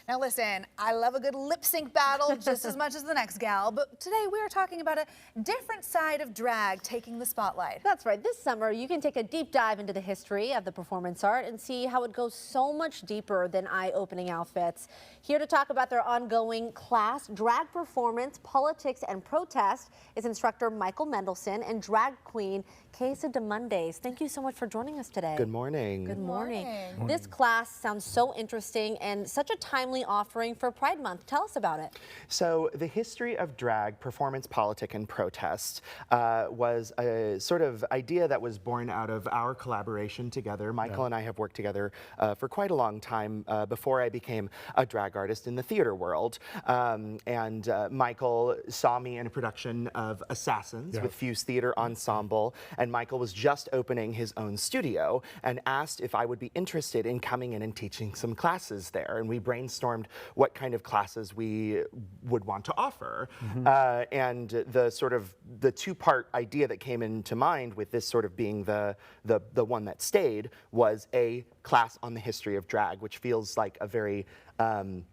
Now listen, I love a good lip sync battle just as much as the next gal, but today we are talking about a different side of drag taking the spotlight. That's right. This summer, you can take a deep dive into the history of the performance art and see how it goes so much deeper than eye-opening outfits. Here to talk about their ongoing class, drag performance, politics, and protest is instructor Michael Mendelsohn and drag queen Quesa D'Mondays. Thank you so much for joining us today. Good morning. Good morning. This class sounds so interesting and such a timely offering for Pride Month. Tell us about it. So the history of drag, performance, politic, and protest was a sort of idea that was born out of our collaboration together. Michael and I have worked together for quite a long time before I became a drag artist in the theater world. Michael saw me in a production of Assassins with Fuse Theater Ensemble, and Michael was just opening his own studio and asked if I would be interested in coming in and teaching some classes there. And we brainstormed what kind of classes we would want to offer. And the two-part idea that came into mind with this sort of being the one that stayed was a class on the history of drag, which feels like a very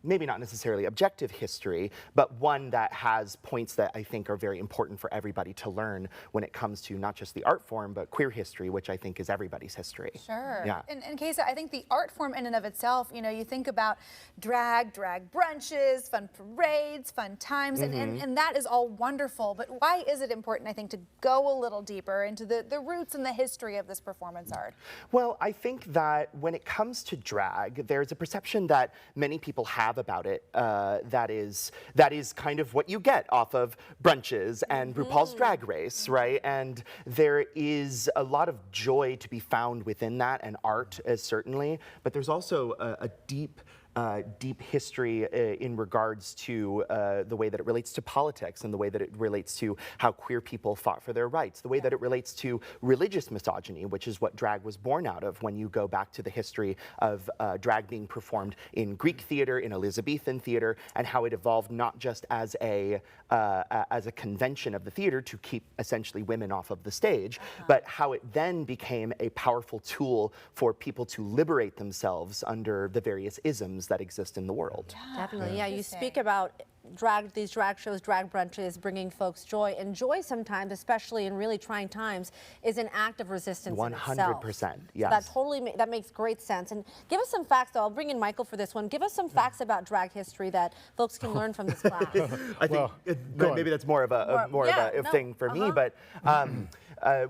maybe not necessarily objective history, but one that has points that I think are very important for everybody to learn when it comes to not just the art form, but queer history, which I think is everybody's history. Sure. Yeah. And Quesa, I think the art form in and of itself, you know, you think about drag brunches, fun parades, fun times, and that is all wonderful, but why is it important, I think, to go a little deeper into the roots and the history of this performance art? Well, I think that when it comes to drag, there's a perception that many people have about it that is kind of what you get off of brunches and RuPaul's Drag Race, right? And there is a lot of joy to be found within that, and art certainly, but there's also a deep history in regards to the way that it relates to politics and the way that it relates to how queer people fought for their rights, the way that it relates to religious misogyny, which is what drag was born out of when you go back to the history of drag being performed in Greek theater, in Elizabethan theater, and how it evolved not just as a convention of the theater to keep essentially women off of the stage, but how it then became a powerful tool for people to liberate themselves under the various isms that exist in the world. Definitely, yeah. You speak about these drag shows, drag brunches, bringing folks joy, and joy sometimes, especially in really trying times, is an act of resistance. 100%, yes. So that makes great sense. And give us some facts, though. I'll bring in Michael for this one. Give us some facts about drag history that folks can learn from this class. I think maybe that's more of a thing for me, but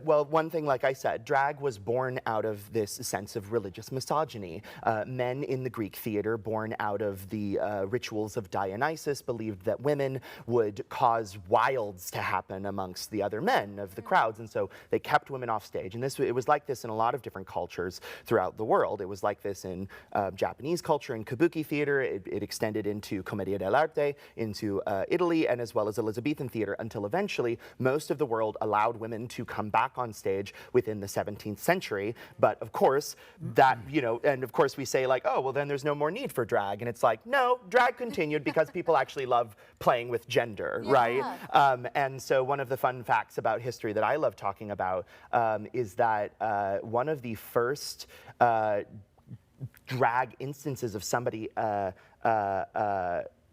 well, one thing, like I said, drag was born out of this sense of religious misogyny. Men in the Greek theater, born out of the rituals of Dionysus, believed that women would cause wilds to happen amongst the other men of the crowds, and so they kept women off stage. And it was like this in a lot of different cultures throughout the world. It was like this in Japanese culture, in kabuki theater. It extended into commedia dell'arte, into Italy, and as well as Elizabethan theater, until eventually most of the world allowed women to come back on stage within the 17th century. But of course, that, you know, and of course we say like, oh, well then there's no more need for drag. And it's like, no, drag continued because people actually love playing with gender, right? And so one of the fun facts about history that I love talking about is that one of the first drag instances of somebody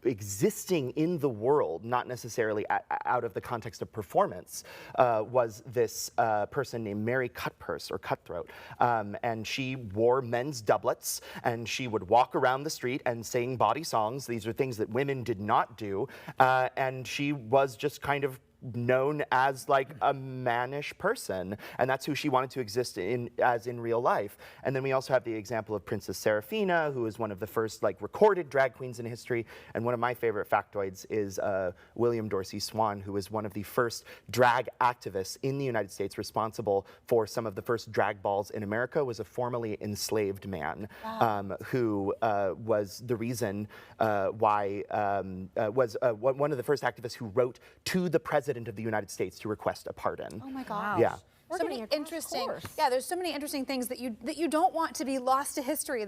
existing in the world, not necessarily out of the context of performance, was this person named Mary Cutpurse, or Cutthroat. And she wore men's doublets, and she would walk around the street and sing bawdy songs. These are things that women did not do. And she was just kind of known as like a mannish person, and that's who she wanted to exist as in real life. And then we also have the example of Princess Seraphina, who is one of the first like recorded drag queens in history. And one of my favorite factoids is William Dorsey Swann, who was one of the first drag activists in the United States, responsible for some of the first drag balls in America, was a formerly enslaved man who was the reason why was one of the first activists who wrote to the President of the United States to request a pardon. Oh my gosh. Yeah. So many interesting, there's so many interesting things that you don't want to be lost to history,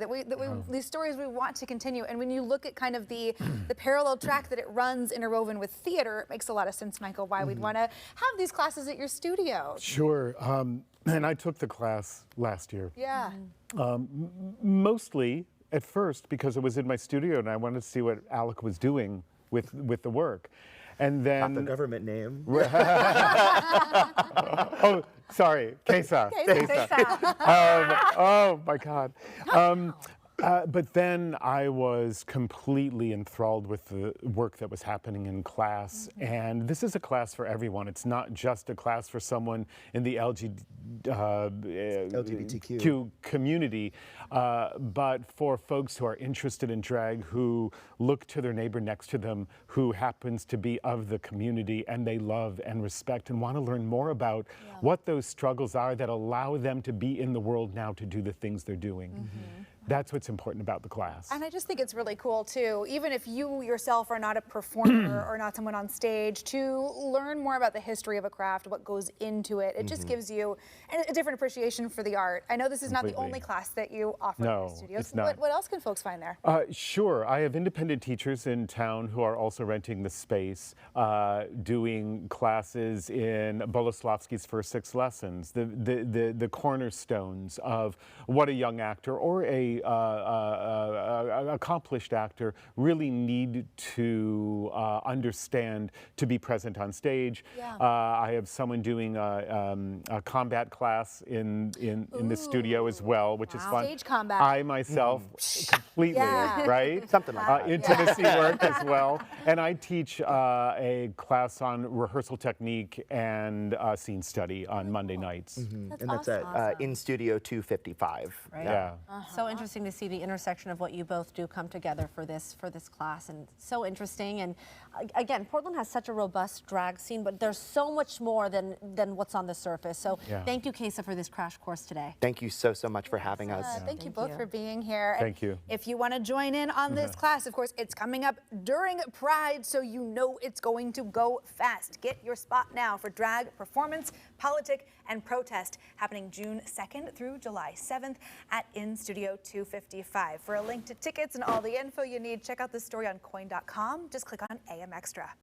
these stories we want to continue. And when you look at kind of the parallel track that it runs interwoven with theater, it makes a lot of sense, Michael, why we'd want to have these classes at your studio. Sure. And I took the class last year. Yeah. Mostly at first because it was in my studio and I wanted to see what Alec was doing with the work. And then... Not the government name. Oh, sorry, Quesa. Oh my God. But then I was completely enthralled with the work that was happening in class. And this is a class for everyone. It's not just a class for someone in the LGBTQ community, but for folks who are interested in drag, who look to their neighbor next to them, who happens to be of the community and they love and respect and want to learn more about what those struggles are that allow them to be in the world now to do the things they're doing. That's what's important about the class. And I just think it's really cool too, even if you yourself are not a performer or not someone on stage, to learn more about the history of a craft, what goes into it. It just gives you a different appreciation for the art. I know this is not the only class that you offer in the studios. It's not. What else can folks find there? Sure, I have independent teachers in town who are also renting the space, doing classes in Boleslavsky's First 6 Lessons, the cornerstones of what a young actor or a accomplished actor really need to understand to be present on stage. I have someone doing a combat class in the studio as well, which is fun. Stage combat. I myself completely, right? Something like that. Intimacy work as well. And I teach a class on rehearsal technique and scene study on Monday nights. And that's at In Studio 255. Right. Yeah. So interesting to see the intersection of what you both do come together for this class, and so interesting. And again, Portland has such a robust drag scene, but there's so much more than what's on the surface. So thank you, Quesa, for this crash course today. Thank you so much for having us. Thank you both for being here. Thank you. If you want to join in on this class, of course, it's coming up during Pride, so you know it's going to go fast. Get your spot now for Drag Performance, Politic, and Protest, happening June 2nd through July 7th at In Studio 255. For a link to tickets and all the info you need, check out this story on coin.com. Just click on AM Extra.